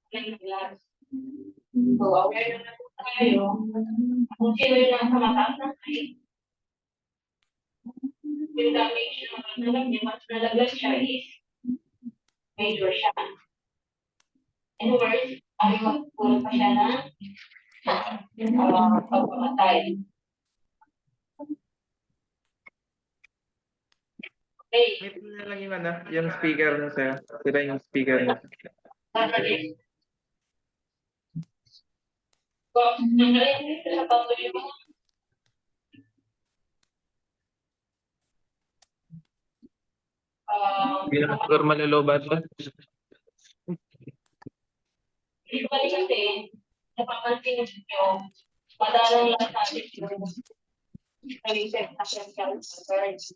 So, aware na po tayo kung sino yung nasa mataas na height, yung damage na alam niya, mas nalaglag siya is major siya. And worse, ay magpulot pa siya ng pagpamatay. Okay. Mute mo na lang yung speaker mo sa'yo. Sira yung speaker mo. Hindi na siguro malulubat ba? Usually kasi, napapansin nyo, madalang lang natin yung recent essential words.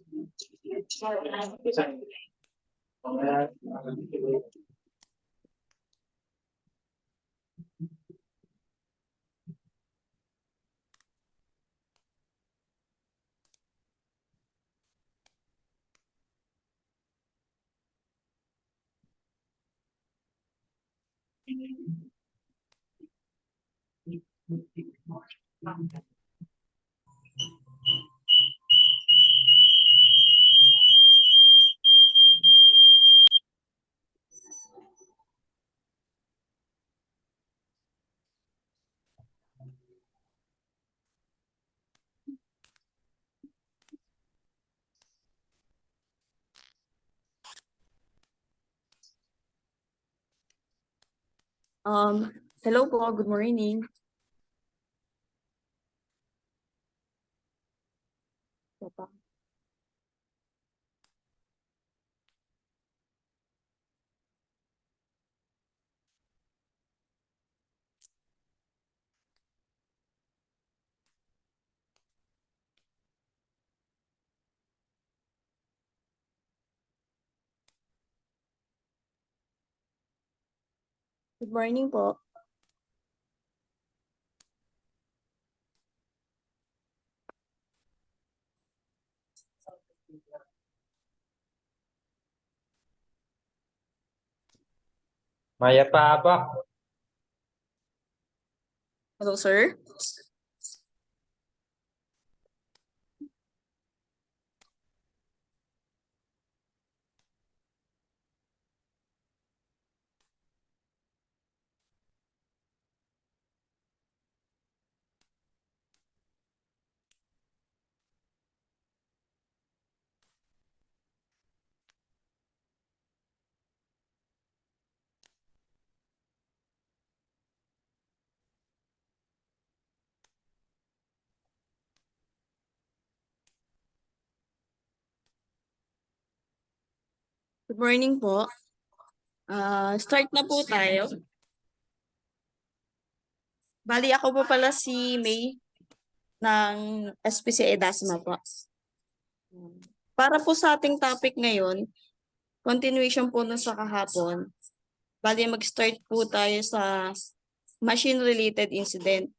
Hello po, good morning. Good morning po. Maya Papa. Hello, sir. Good morning po. Start na po tayo. Bali, ako po pala si May ng SPCA Dasma po. Para po sa ating topic ngayon, continuation po nun sa kahapon. Bali, mag-start po tayo sa machine-related incident.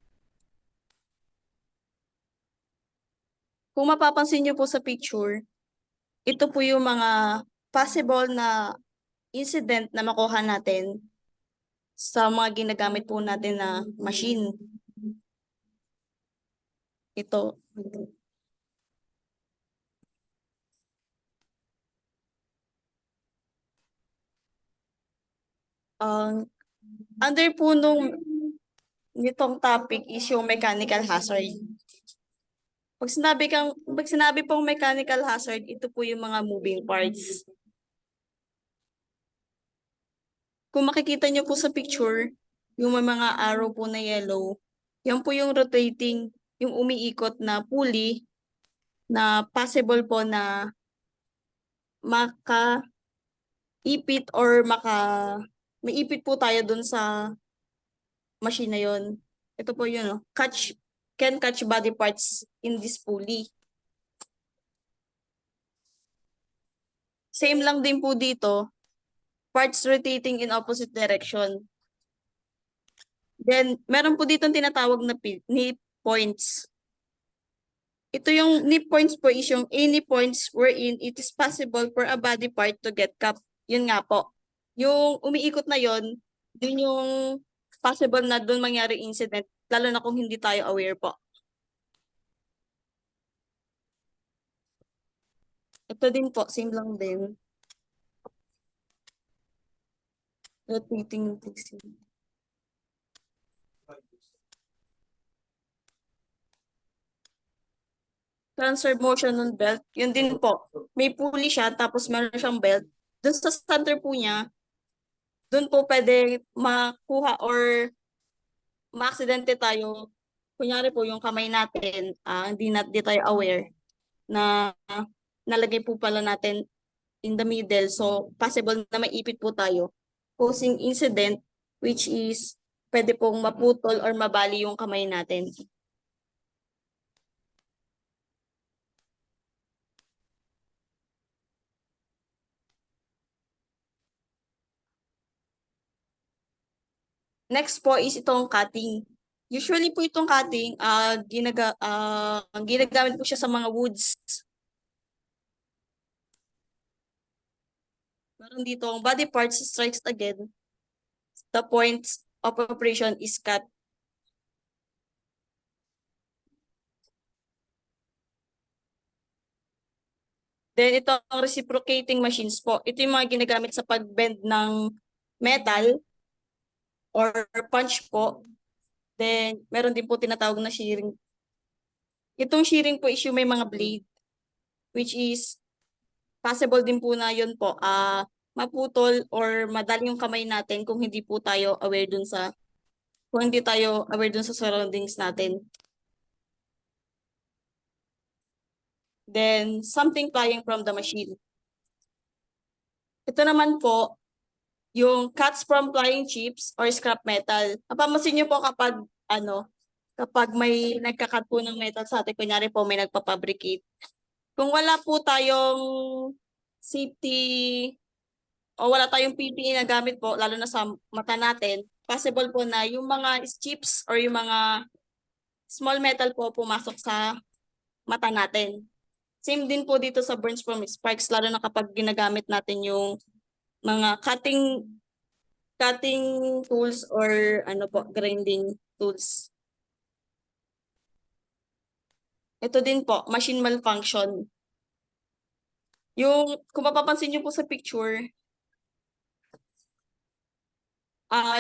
Kung mapapansin niyo po sa picture, ito po yung mga possible na incident na makuha natin sa mga ginagamit po natin na machine. Ito. Under po nitong topic is yung mechanical hazard. Pag sinabi pong mechanical hazard, ito po yung mga moving parts. Kung makikita nyo po sa picture, yung may mga arrow po na yellow, yan po yung rotating, yung umiikot na pulley na possible po na maka-ipit or maipit po tayo dun sa machine na yun. Ito po yun, can catch body parts in this pulley. Same lang din po dito, parts rotating in opposite direction. Then, meron po dito tinatawag na knee points. Ito yung knee points po is yung any points wherein it is possible for a body part to get cupped. Yun nga po. Yung umiikot na yon, Yun yung possible na doon mangyari incident, lalo na kung hindi tayo aware po. Ito din po, same lang din. Rotating yung fixing. Transfer motion ng belt, yun din po. May pulley siya, tapos meron siyang belt. Doon sa center po niya, doon po pwede makuha or ma-aksidente tayo. Kunyari po yung kamay natin, di tayo aware na nalagay po pala natin in the middle. So, possible na maipit po tayo. Causing incident, which is pwede pong maputol or mabali yung kamay natin. Next po is itong cutting. Usually po itong cutting, ginagamit po siya sa mga woods. Meron dito ang body parts strikes again. The points of operation is cut. Then ito ang reciprocating machines po. Ito yung mga ginagamit sa pag-bend ng metal or punch po. Then meron din po tinatawag na shearing. Itong shearing po is yung may mga blade, which is possible din po na yun po, maputol or madali yung kamay natin kung hindi po tayo aware dun sa, kung hindi tayo aware dun sa surroundings natin. Then, something flying from the machine. Ito naman po, yung cuts from flying chips or scrap metal. Napapansin niyo po kapag, kapag may nagkakat po ng metal sa atin, kunyari po may nagpapabricate. Kung wala po tayong safety o wala tayong PPE na gamit po, lalo na sa mata natin, possible po na yung mga chips or yung mga small metal po pumasok sa mata natin. Same din po dito sa burns from sparks, lalo na kapag ginagamit natin yung mga cutting tools or grinding tools. Ito din po, machine malfunction. Yung, kung mapapansin niyo po sa picture,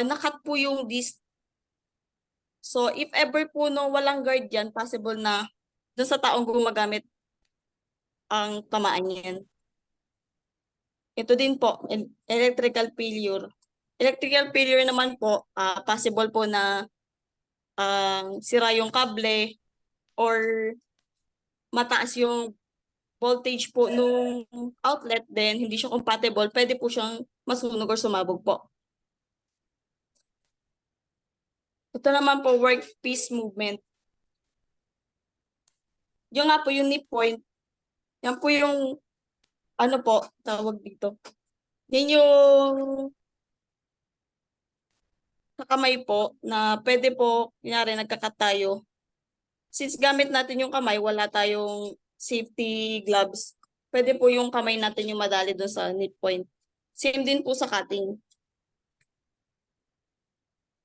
nakat po yung disc. So, if ever po no walang guard yan, possible na dun sa taong gumagamit ang tamaan yan. Ito din po, electrical failure. Electrical failure naman po, possible po na sira yung kable or mataas yung voltage po nung outlet, then hindi siya compatible, pwede po siyang masunog or sumabog po. Ito naman po, workpiece movement. Yung nga po yung nip point, yan po yung tawag dito. Yan yung sa kamay po na pwede po, kunyari nagkakat tayo. Since gamit natin yung kamay, wala tayong safety gloves, pwede po yung kamay natin yung madali doon sa nip point. Same din po sa cutting.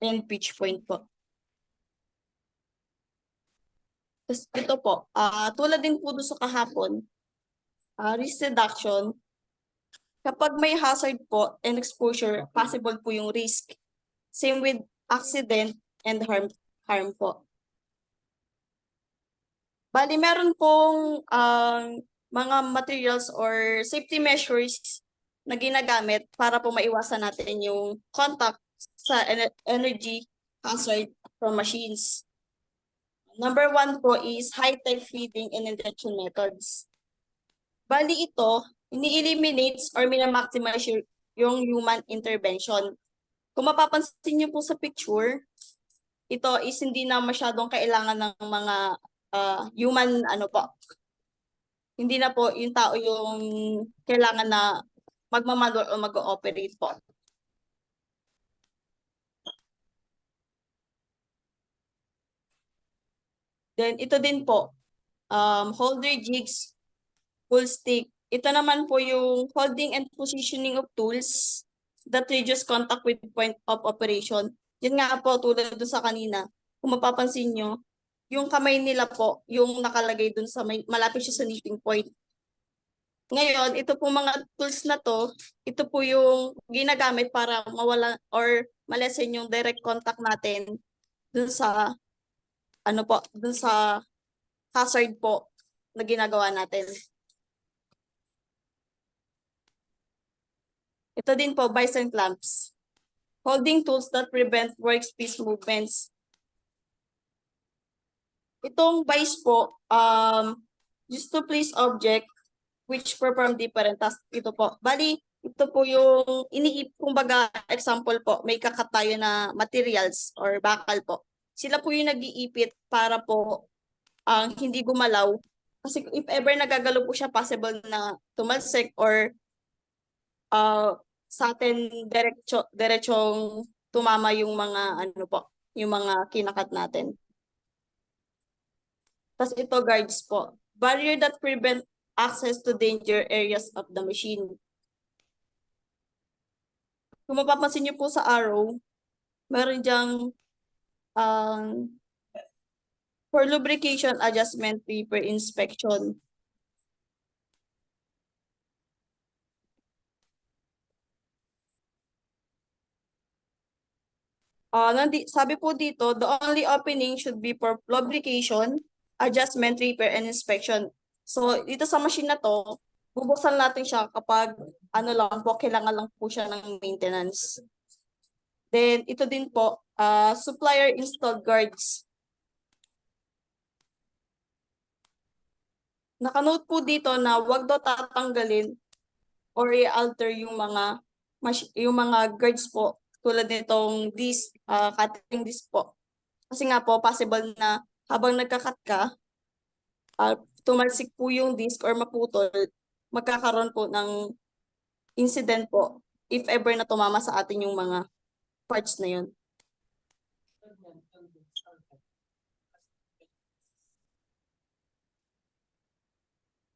And pitch point po. Tapos ito po, tulad din po doon sa kahapon, risk reduction. Kapag may hazard po and exposure, possible po yung risk. Same with accident and harm po. Bali, meron pong mga materials or safety measures na ginagamit para po maiwasan natin yung contact sa energy hazard from machines. Number 1 po is high-tech feeding and injection methods. Bali ito, ini-eliminates or minamaximize yung human intervention. Kung mapapansin niyo po sa picture, ito is hindi na masyadong kailangan ng mga human po. Hindi na po yung tao yung kailangan na magmamanual o mag-ooperate po. Then ito din po, holder jigs, pull stick. Ito naman po yung holding and positioning of tools. that reduce contact with point of operation. Yun nga po, tulad doon sa kanina, kung mapapansin nyo, yung kamay nila po, yung nakalagay doon sa malapit siya sa nipping point. Ngayon, ito po mga tools na to, ito po yung ginagamit para mawala or malesen yung direct contact natin dun sa dun sa hazard po na ginagawa natin. Ito din po, bison clamps. Holding tools that prevent workspace movements. Itong vice po, used to place object which perform different tasks. Ito po. Bali, ito po yung kumbaga, example po, may kakat tayo na materials or bakal po. Sila po yung nag-iipit para po hindi gumalaw. Kasi if ever nagagalaw po siya, possible na tumalsik or sa atin diretsong tumama yung mga yung mga kinakat natin. Tapos ito guards po. Barrier that prevent access to danger areas of the machine. Kung mapapansin niyo po sa arrow, meron diyang for lubrication adjustment paper inspection. Sabi po dito, the only opening should be for lubrication, adjustment, repair, and inspection. So, dito sa machine na to, bubuksan natin siya kapag kailangan lang po siya ng maintenance. Then, ito din po, supplier installed guards. Nakanote po dito na wag daw tatanggalin or i-alter yung mga guards po tulad nitong cutting disc po. Kasi nga po, possible na habang nagka-cut ka, tumalsik po yung disc or maputol, magkakaroon po ng incident po if ever na tumama sa atin yung mga parts na yun.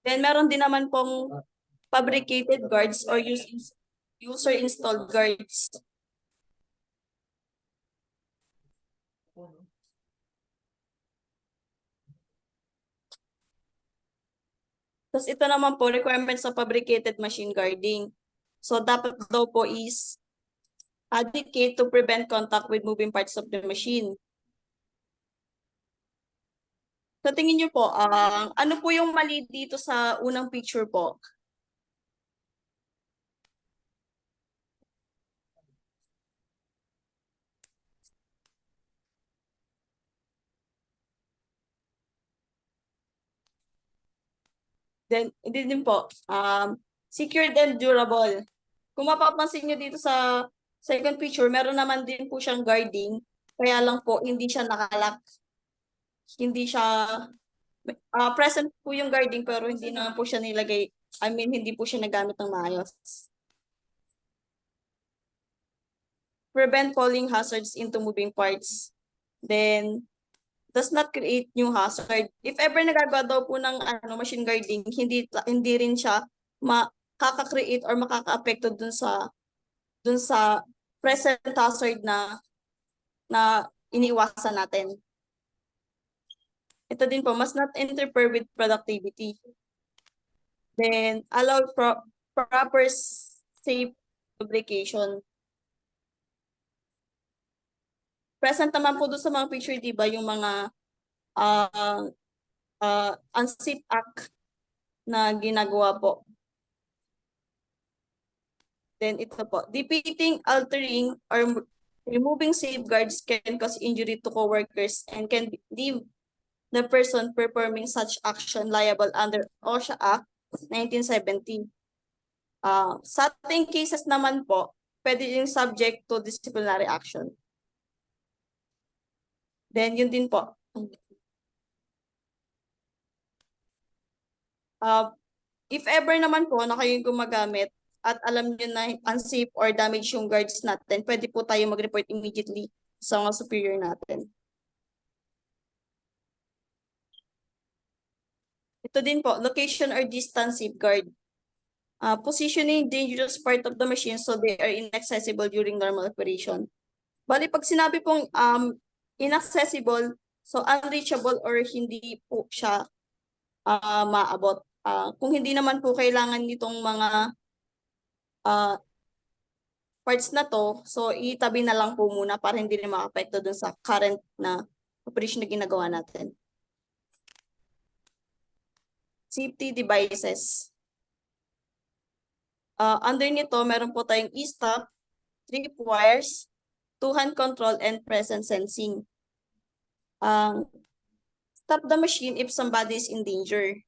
Then meron din naman pong fabricated guards or user-installed guards. Tapos ito naman po, requirements sa fabricated machine guarding. So dapat daw po is adequate to prevent contact with moving parts of the machine. So tingin niyo po, ano po yung mali dito sa unang picture po? Then, hindi din po, secured and durable. Kung mapapansin nyo dito sa second picture, meron naman din po siyang guarding, kaya lang po hindi siya nakalock. Hindi siya, present po yung guarding pero hindi naman po siya nilagay, hindi po siya nagamit ng maayos. Prevent falling hazards into moving parts. Then, does not create new hazard. If ever nagagawa daw po ng machine guarding, hindi rin siya makaka-create or makaka-apekto dun sa present hazard na iniiwasan natin. Ito din po, must not interfere with productivity. Then, allow proper safe lubrication. Present naman po doon sa mga picture, di ba, yung mga unsafe act na ginagawa po. Then ito po, defeating, altering, or removing safeguards can cause injury to coworkers and can leave the person performing such action liable under OSHA Act 1970. Sa ating cases naman po, pwede yung subject to disciplinary action. Then yun din po. If ever naman po na kayo gumagamit at alam nyo na unsafe or damage yung guards natin, pwede po tayo mag-report immediately sa mga superior natin. Ito din po, location or distance safeguard. Positioning dangerous part of the machine so they are inaccessible during normal operation. Bali, pag sinabi pong inaccessible, so unreachable or hindi po siya maabot. Kung hindi naman po kailangan nitong mga parts na to, so itabi na lang po muna para hindi na maka-apekto dun sa current na operation na ginagawa natin. Safety devices. Under nito, meron po tayong e-stop, tripwires, two-hand control, and presence sensing. Stop the machine if somebody is in danger.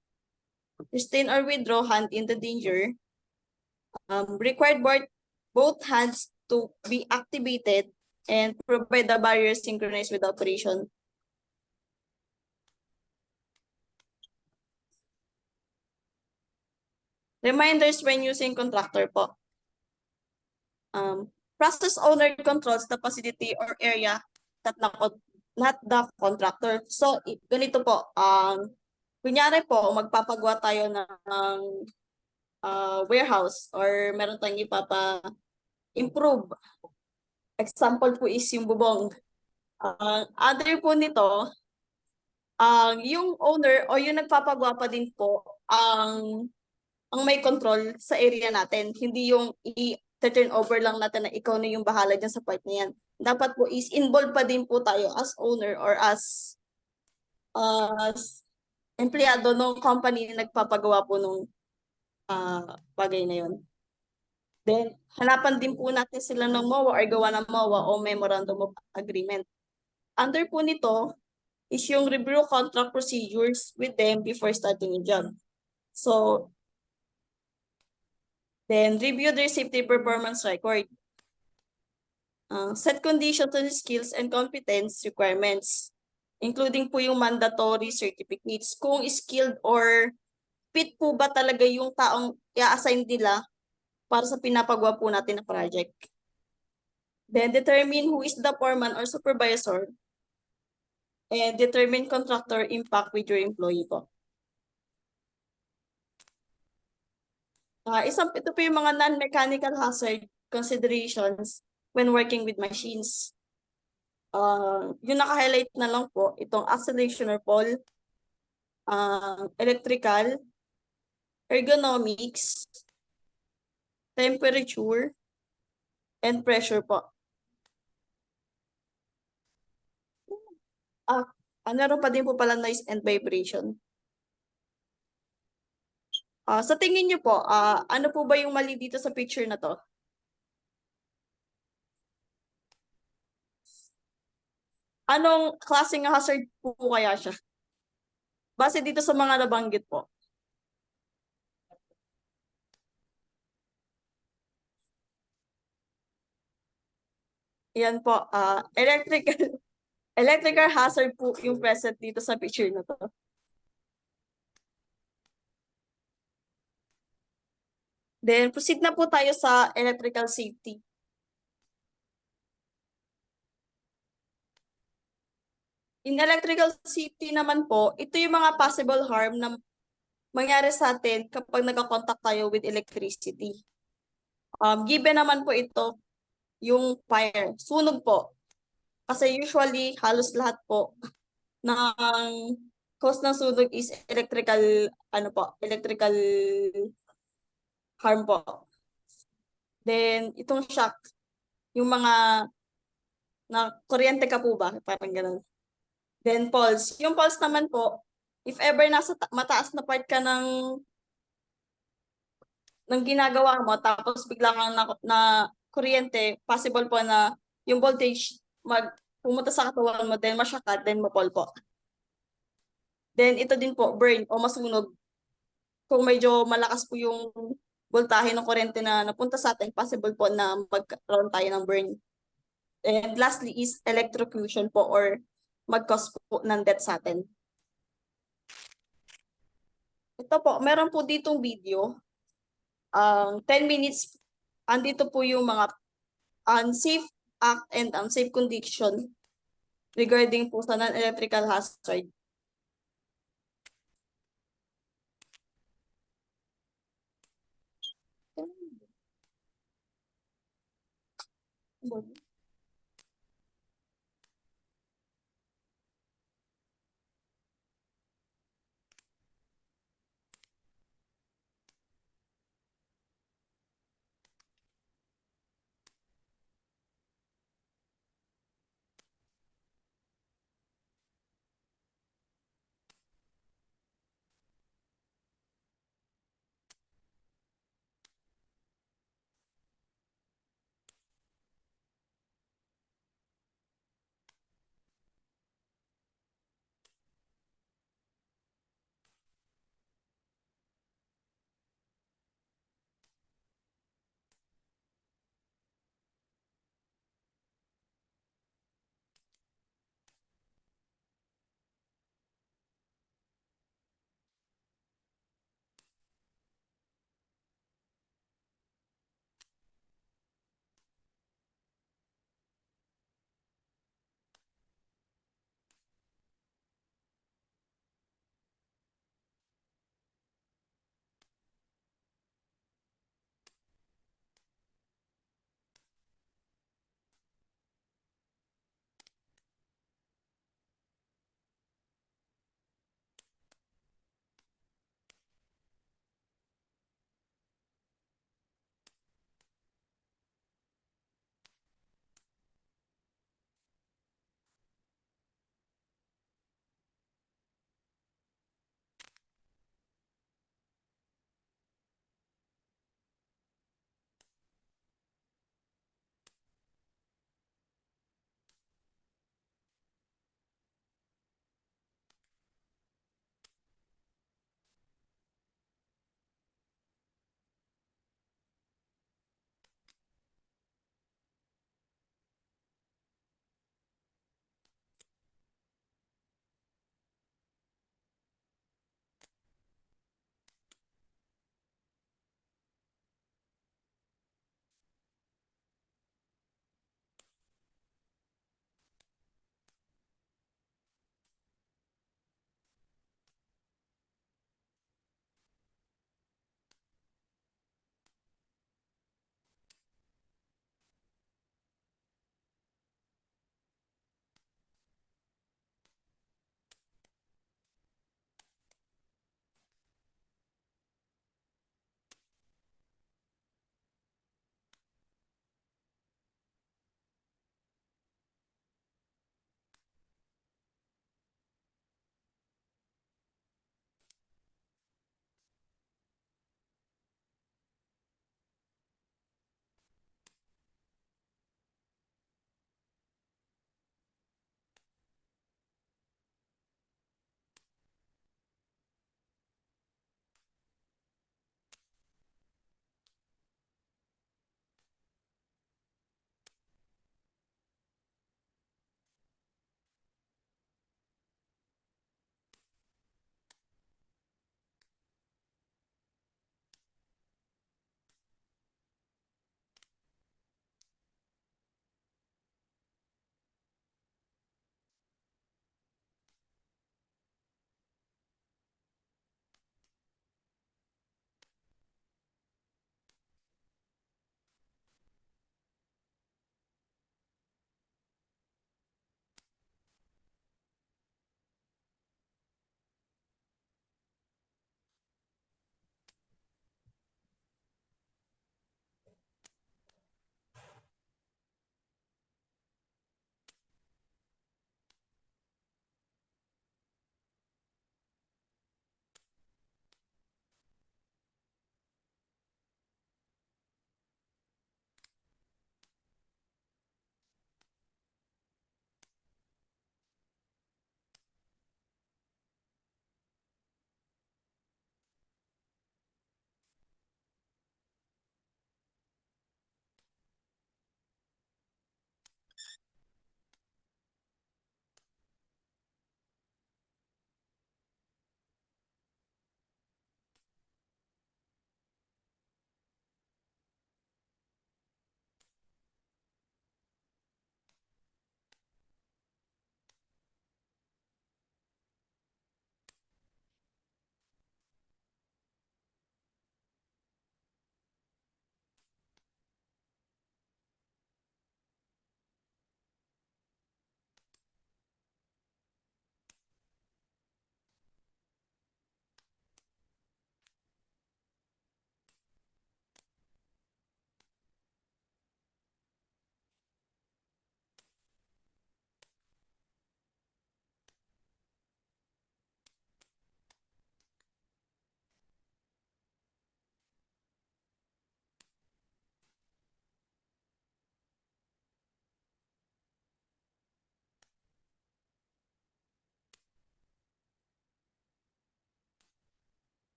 Restrain or withdraw hand in the danger. Required both hands to be activated and provide the barrier synchronized with the operation. Reminders when using contractor po. Process owner controls the facility or area that not the contractor. So, ganito po. Kunyari po, magpapagawa tayo ng warehouse or meron tayong ipapa-improve. Example po is yung bubong. Other po nito, yung owner o yung nagpapagawa pa din po ang may control sa area natin. Hindi yung i-turn over lang natin na ikaw na yung bahala dyan sa part na yan. Dapat po is involved pa din po tayo as owner or as empleyado ng company na nagpapagawa po nung bagay na yun. Then, hanapan din po natin sila ng MOA or gawa ng MOA o Memorandum of Agreement. Under po nito is yung review contract procedures with them before starting a job. So, then review their safety performance record. Set conditions on skills and competence requirements, including po yung mandatory certificates. Kung skilled or fit po ba talaga yung taong i-assign nila para sa pinapagawa po natin na project. Then determine who is the foreman or supervisor and determine contractor impact with your employee po. Ito po yung mga non-mechanical hazard considerations when working with machines. Yung naka-highlight na lang po, itong acceleration or fall, electrical, ergonomics, temperature, and pressure po. Meron pa din po pala noise and vibration. Sa tingin niyo po, ano po ba yung mali dito sa picture na to? Anong klaseng hazard po kaya siya? Base dito sa mga nabanggit po. Yan po, electrical hazard po yung present dito sa picture na to. Then, proceed na po tayo sa electrical safety. In electrical safety naman po, ito yung mga possible harm na mangyari sa atin kapag nagka-contact tayo with electricity. Given naman po ito, yung fire, sunog po. Kasi usually, halos lahat po ng cause ng sunog is electrical, electrical harm po. Then, itong shock, yung mga na kuryente ka po ba? Parang ganun. Then, pulse. Yung pulse naman po, if ever nasa mataas na part ka ng ginagawa mo, tapos bigla kang na kuryente, possible po na yung voltage pumunta sa katawan mo, then mashock ka, then mapol po. Then, ito din po, burn o masunog. Kung medyo malakas po yung voltahe ng kuryente na napunta sa atin, possible po na magkaroon tayo ng burn. And lastly is electrocution po or mag-cause po ng death sa atin. Ito po, meron po ditong video. 10 minutes, andito po yung mga unsafe act and unsafe condition regarding po sa non-electrical hazard.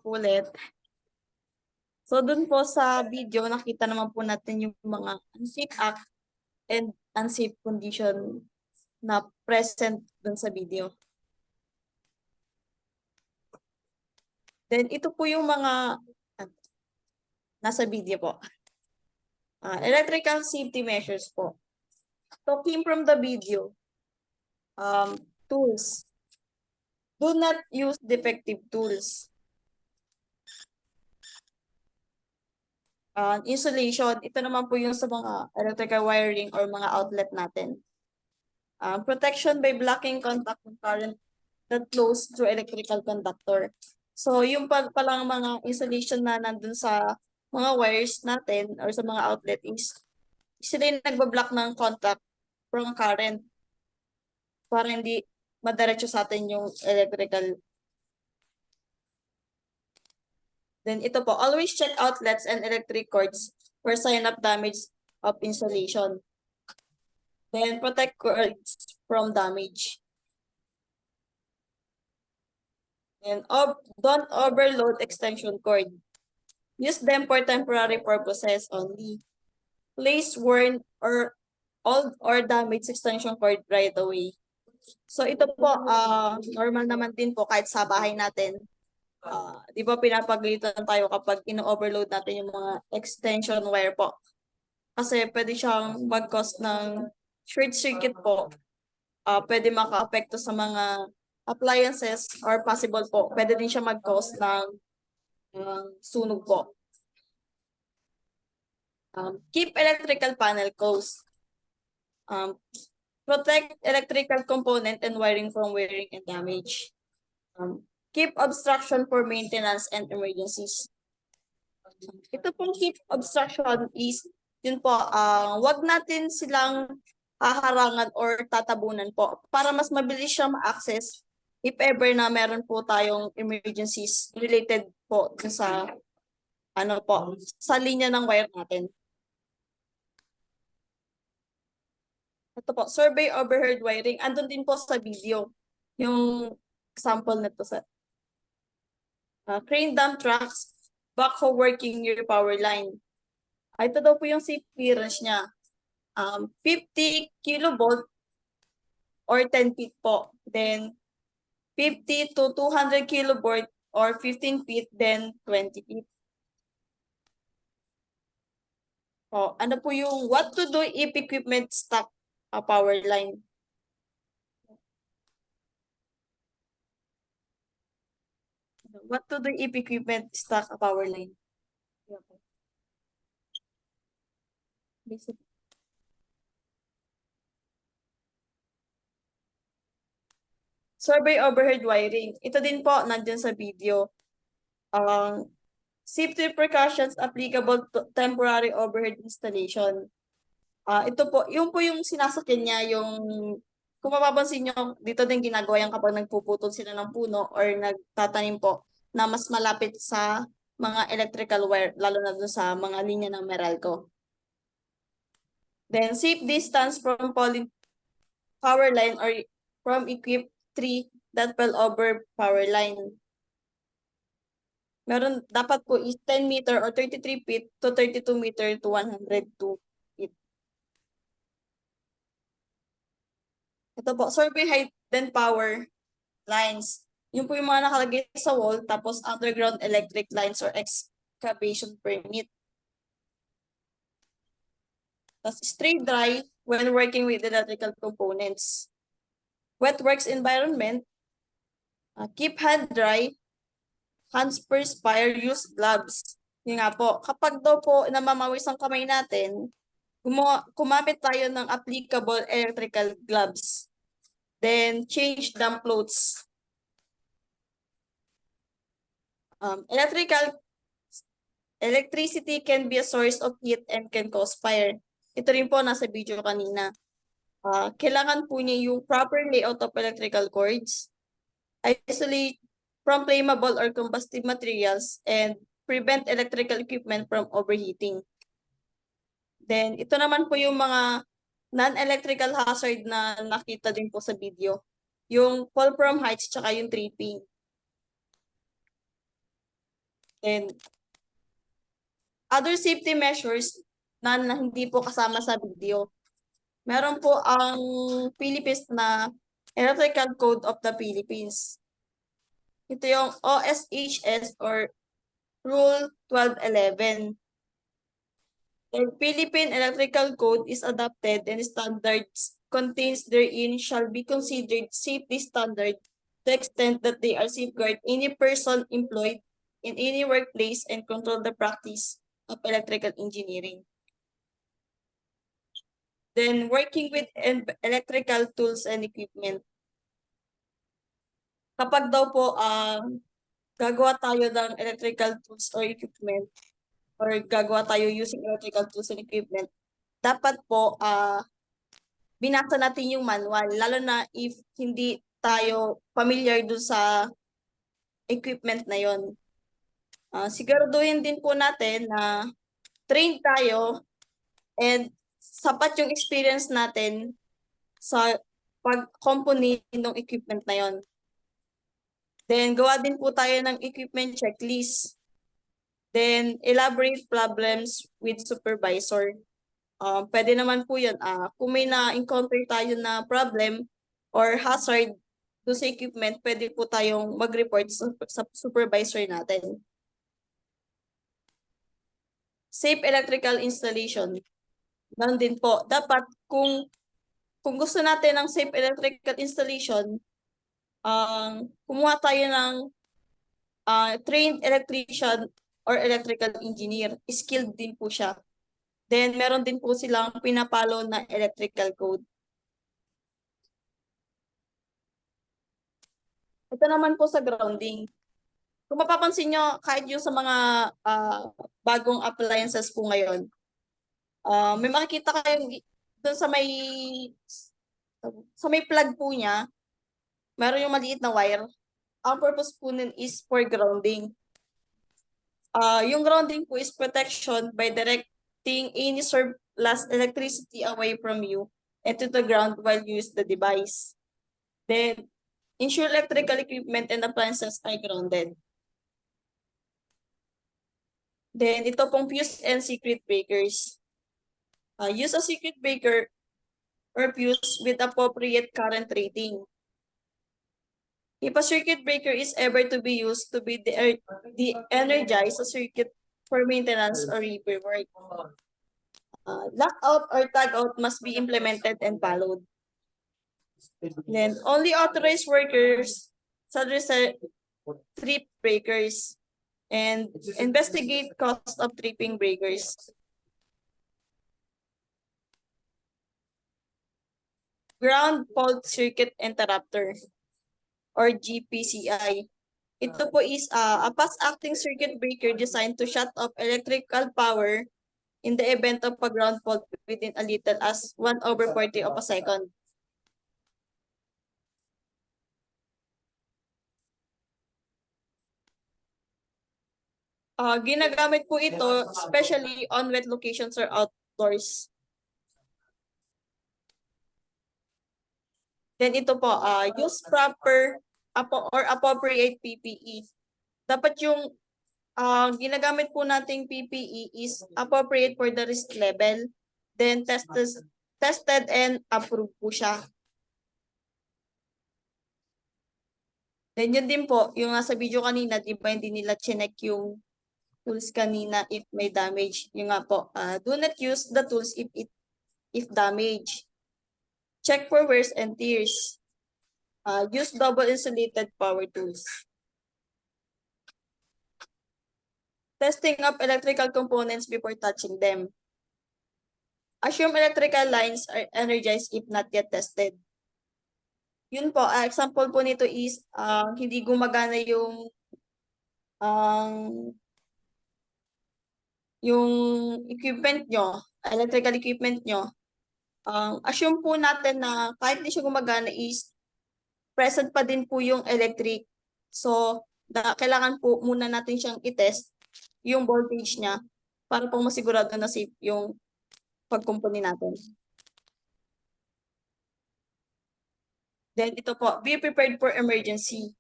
Ulit. So dun po sa video, nakita naman po natin yung mga unsafe act and unsafe condition na present dun sa video. Then ito po yung mga nasa video po. Electrical safety measures po. So came from the video. Tools. Do not use defective tools. Insulation. Ito naman po yung sa mga electrical wiring or mga outlet natin. Protection by blocking contact with current that flows through electrical conductor. So yung palang mga insulation na nandun sa mga wires natin or sa mga outlet is sila yung nagbablock ng contact from current para hindi madiretso sa atin yung electrical. Then ito po, always check outlets and electric cords for sign of damage of insulation. Then protect cords from damage. And don't overload extension cord. Use them for temporary purposes only. Place worn or old or damaged extension cord right away. So ito po, normal naman din po kahit sa bahay natin. Di ba pinapagalitan tayo kapag ino-overload natin yung mga extension wire po. Kasi pwede siyang mag-cause ng short circuit po. Pwede maka-apekto sa mga appliances or possible po, pwede din siya mag-cause ng sunog po. Keep electrical panel closed. Protect electrical component and wiring from wearing and damage. Keep obstruction for maintenance and emergencies. Ito pong keep obstruction is, yun po, wag natin silang haharangan or tatabunan po para mas mabilis siya ma-access if ever na meron po tayong emergencies related po sa sa linya ng wire natin. Ito po, survey overhead wiring. Andun din po sa video yung example nito sa crane dump trucks, backhoe working near power line. Ito daw po yung safe clearance niya. 50 kilovolt or 10 feet po. Then 50 to 200 kilovolt or 15 feet, then 20 feet. Ano po yung what to do if equipment stuck a power line? What to do if equipment stuck a power line? Basic. Survey overhead wiring. Ito din po, nandyan sa video. Safety precautions applicable to temporary overhead installation. Ito po yung sinasakyan niya, yung kung mapapansin nyo, dito din ginagawa yan kapag nagpuputol sila ng puno or nagtatanim po na mas malapit sa mga electrical wire, lalo na doon sa mga linya ng Meralco. Then, safe distance from power line or from equipped tree that fell over power line. Meron, dapat po is 10 meter or 33 feet to 32 meter to 102 feet. Ito po, survey height then power lines. Yung po yung mga nakalagay sa wall, tapos underground electric lines or excavation permit. Tapos stray dry when working with electrical components. Wet works environment, keep hand dry, hands perspire, use gloves. Yun nga po, kapag daw po namamawis ang kamay natin, kumapit tayo ng applicable electrical gloves. Then, change damp clothes. Electricity can be a source of heat and can cause fire. Ito rin po nasa video kanina. Kailangan po niya yung proper layout of electrical cords, isolate from flammable or combustive materials, and prevent electrical equipment from overheating. Then, ito naman po yung mga non-electrical hazard na nakita din po sa video. Yung fall from heights tsaka yung tripping. And other safety measures na hindi po kasama sa video. Meron po ang Philippines na Electrical Code of the Philippines. Ito yung OSHS or Rule 1211. The Philippine Electrical Code is adopted and standards contains therein shall be considered safety standard to the extent that they are safeguard any person employed in any workplace and control the practice of electrical engineering. Then working with electrical tools and equipment. Kapag daw po gagawa tayo ng electrical tools or equipment or gagawa tayo using electrical tools and equipment, dapat po binasa natin yung manual, lalo na if hindi tayo familiar dun sa equipment na yon. Siguraduhin din po natin na trained tayo and sapat yung experience natin sa pag-component ng equipment na yon. Then, gawa din po tayo ng equipment checklist. Then, elaborate problems with supervisor. Pwede naman po yun. Kung may na-encounter tayo na problem or hazard do sa equipment, pwede po tayong mag-report sa supervisor natin. Safe electrical installation. Ganun din po. Dapat kung gusto natin ng safe electrical installation, kumuha tayo ng trained electrician or electrical engineer. Skilled din po siya. Then, meron din po silang pinapalo na electrical code. Ito naman po sa grounding. Kung mapapansin nyo, kahit yung sa mga bagong appliances po ngayon, may makikita kayong doon sa may plug po niya, meron yung maliit na wire. Ang purpose po nun is for grounding. Yung grounding po is protection by directing any surplus electricity away from you and to the ground while you use the device. Then, ensure electrical equipment and appliances are grounded. Then, ito pong fuse and circuit breakers. Use a circuit breaker or fuse with appropriate current rating. If a circuit breaker is ever to be used to be de-energize a circuit for maintenance or repair work, lockout or tagout must be implemented and followed. Then, only authorized workers shall trip breakers and investigate cost of tripping breakers. Ground fault circuit interrupter or GPCI. Ito po is a fast-acting circuit breaker designed to shut off electrical power in the event of a ground fault within a little as 1/40 of a second. Ginagamit po ito especially on wet locations or outdoors. Then ito po, use proper or appropriate PPE. Dapat yung ginagamit po nating PPE is appropriate for the risk level. Then tested and approved po siya. Then yun din po, yung nasa video kanina, di ba hindi nila chinek yung tools kanina if may damage. Yung nga po, do not use the tools if damaged. Check for wears and tears. Use double insulated power tools. Testing of electrical components before touching them. Assume electrical lines are energized if not yet tested. Yun po, example po nito is hindi gumagana yung equipment nyo, electrical equipment nyo. Assume po natin na kahit hindi siya gumagana is present pa din po yung electric. So, kailangan po muna natin siyang i-test yung voltage niya para po masigurado na safe yung pagkumpuni natin. Then ito po, be prepared for emergency.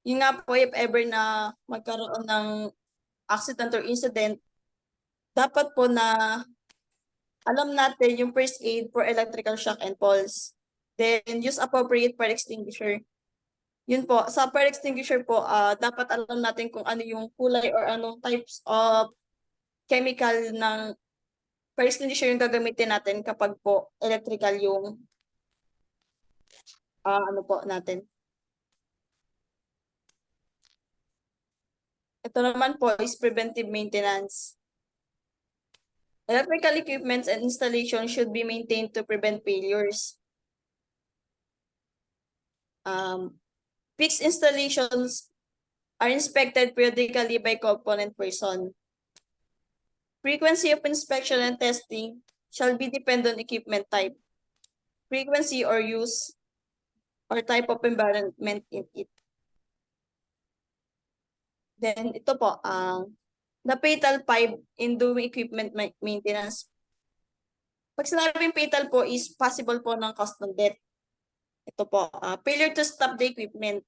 Yun nga po, if ever na magkaroon ng accident or incident, dapat po na alam natin yung first aid for electrical shock and pulse. Then use appropriate fire extinguisher. Yun po, sa fire extinguisher po, dapat alam natin kung ano yung kulay or anong types of chemical ng fire extinguisher yung gagamitin natin kapag po electrical yung ano po natin. Ito naman po is preventive maintenance. Electrical equipments and installation should be maintained to prevent failures. Fixed installations are inspected periodically by component person. Frequency of inspection and testing shall be depend on equipment type, frequency or use, or type of environment in it. Then ito po, the fatal 5 in doing equipment maintenance. Pag sinabing fatal po is possible po ng cause ng death. Ito po, failure to stop the equipment.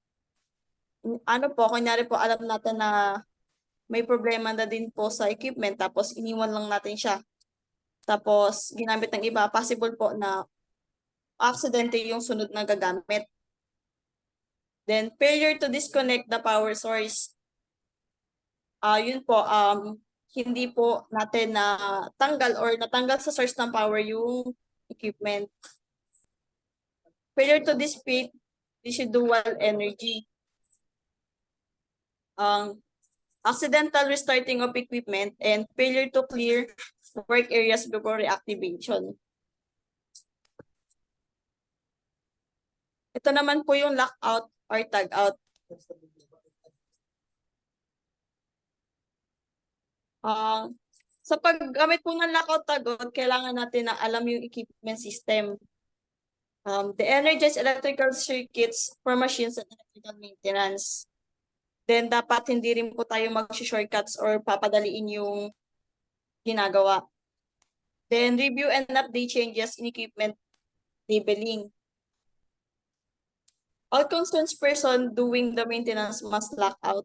Ano po, kunyari po alam natin na may problema na din po sa equipment tapos iniwan lang natin siya. Tapos ginamit ng iba, possible po na aksidente yung sunod na gagamit. Then failure to disconnect the power source. Yun po, hindi po natin na tanggal or natanggal sa source ng power yung equipment. Failure to dissipate residual energy. Accidental restarting of equipment and failure to clear work areas before reactivation. Ito naman po yung lockout or tag-out. Sa paggamit po ng lockout tag-out, kailangan natin na alam yung equipment system. The energized electrical circuits for machines and electrical maintenance. Then dapat hindi rin po tayo mag-shortcuts or papadaliin yung ginagawa. Then review and update changes in equipment labeling. All concerned person doing the maintenance must lock out.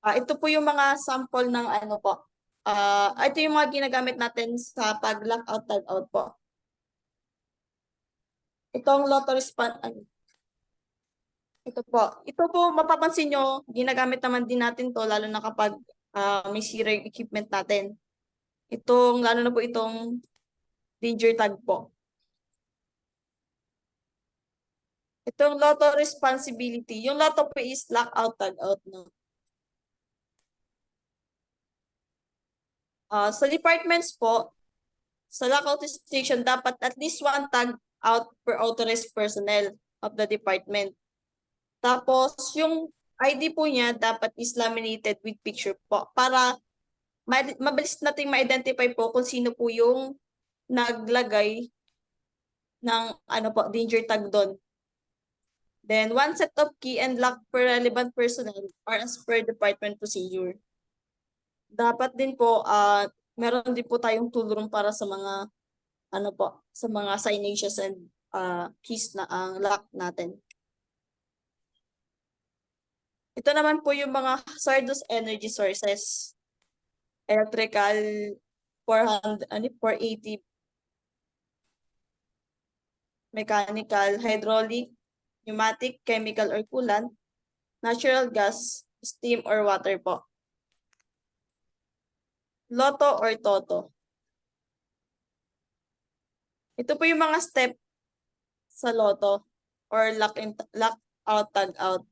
Ito po yung mga sample ng ano po. Ito yung mga ginagamit natin sa pag-lockout, tag-out po. Itong lotto response, ito po. Ito po, mapapansin nyo, ginagamit naman din natin to lalo na kapag may sira yung equipment natin. Lalo na po itong danger tag po. Itong lotto responsibility, yung lotto po is lockout, tag-out. No? Sa departments po, sa lockout station, dapat at least one tag out per authorized personnel of the department. Tapos, yung ID po niya dapat is laminated with picture po para mabilis nating ma-identify po kung sino po yung naglagay ng danger tag doon. Then, one set of key and lock per relevant personnel or as per department procedure. Dapat din po, meron din po tayong tool room para sa mga sa mga signages and keys na ang lock natin. Ito naman po yung mga hazardous energy sources. Electrical, 480, mechanical, hydraulic, pneumatic, chemical or coolant, natural gas, steam or water po. Lotto or toto. Ito po yung mga step sa lotto or lock out, tag out.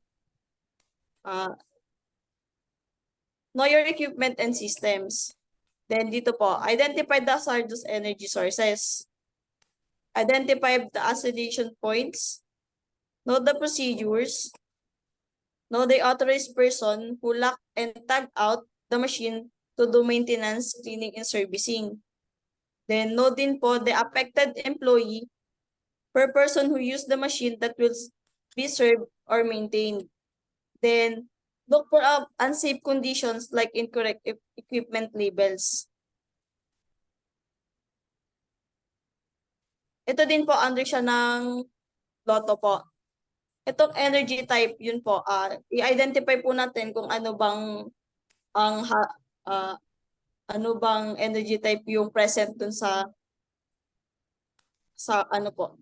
Know your equipment and systems. Then dito po, identify the hazardous energy sources. Identify the isolation points. Know the procedures. Know the authorized person who lock and tag out the machine to do maintenance, cleaning, and servicing. Then know din po the affected employee per person who use the machine that will be served or maintained. Then look for unsafe conditions like incorrect equipment labels. Ito din po under siya ng Lotto po. Itong energy type, yun po, i-identify po natin kung ano bang ang ano bang energy type yung present dun sa ano po.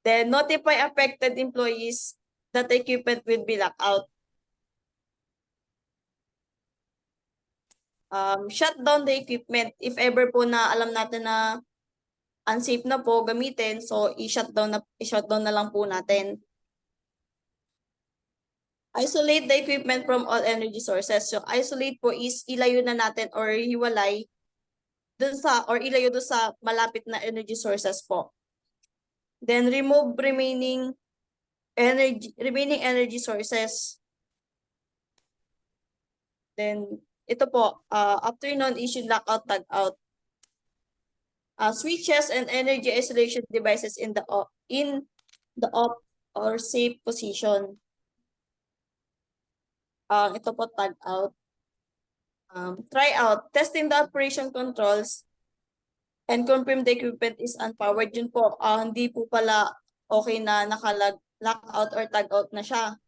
Then notify affected employees that the equipment will be locked out. Shut down the equipment if ever po na alam natin na unsafe na po gamitin, so i-shut down na lang po natin. Isolate the equipment from all energy sources. So isolate po is ilayo na natin or hiwalay dun sa or ilayo dun sa malapit na energy sources po. Then remove remaining energy sources. Then ito po, after nun, issue lockout, tag out. Switches and energy isolation devices in the off or safe position. Ito po, tag out. Try out, testing the operation controls and confirm the equipment is unpowered. Yun po, hindi po pala okay na naka-lockout or tag out na siya.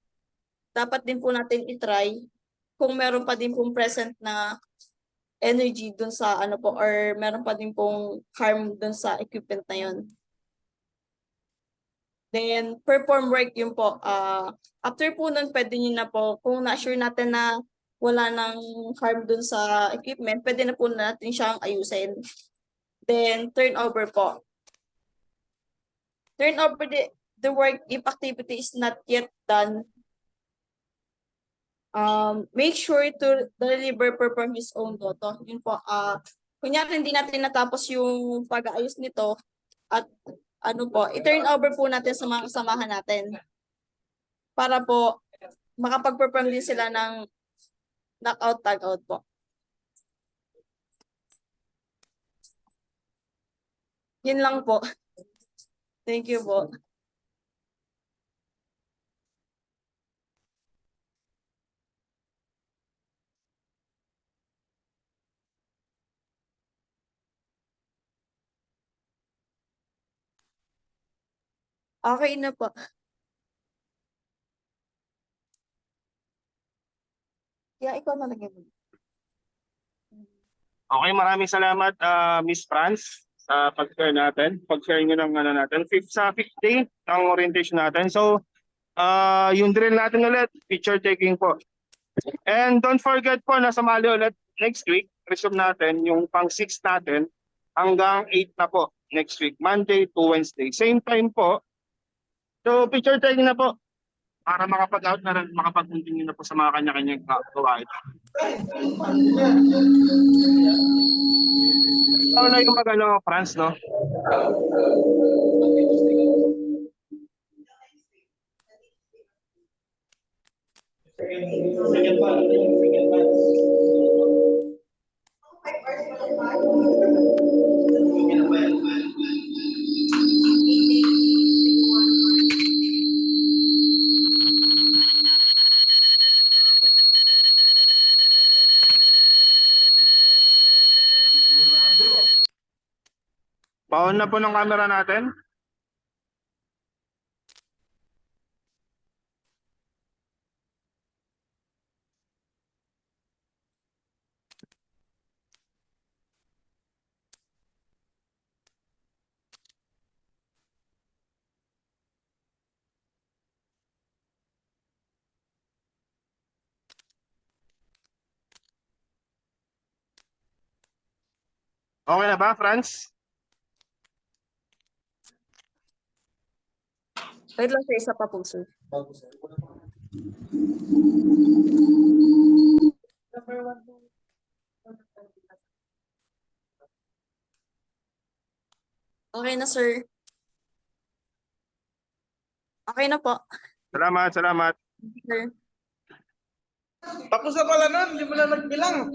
Dapat din po natin i-try kung meron pa din pong present na energy dun sa ano po or meron pa din pong harm dun sa equipment na yun. Then perform work yun po. After po nun, pwede nyo na po, kung na-sure natin na wala nang harm dun sa equipment, pwede na po natin siyang ayusin. Then turn over po. Turn over the work if activity is not yet done. Make sure to deliver perform his own Lotto. Yun po, kunyari hindi natin natapos yung pag-aayos nito at ano po, i-turn over po natin sa mga kasamahan natin para po makapag-perform din sila ng knockout, tag-out po. Yun lang po. Thank you po. Okay na po. Ikaw na lang yun. Okay, maraming salamat Miss Franz sa pag-share natin. Pag-share nyo ng ano natin. Sa 5th day ng orientation natin. So, yung drill natin ulit, picture taking po. And don't forget po na sumali ulit next week. Resume natin yung pang 6 natin hanggang 8 na po next week. Monday to Wednesday. Same time po. So, picture taking na po para makapag-out na rin, makapag-continue na po sa mga kanya-kanyang gawain. Ano na yung magano, Franz, no? Paon na po ng camera natin. Okay na ba, Franz? Wait lang sir, isa pa po sir. Okay na sir. Okay na po. Salamat, salamat. Sir. Tapos na pala nun, hindi mo na nagbilang.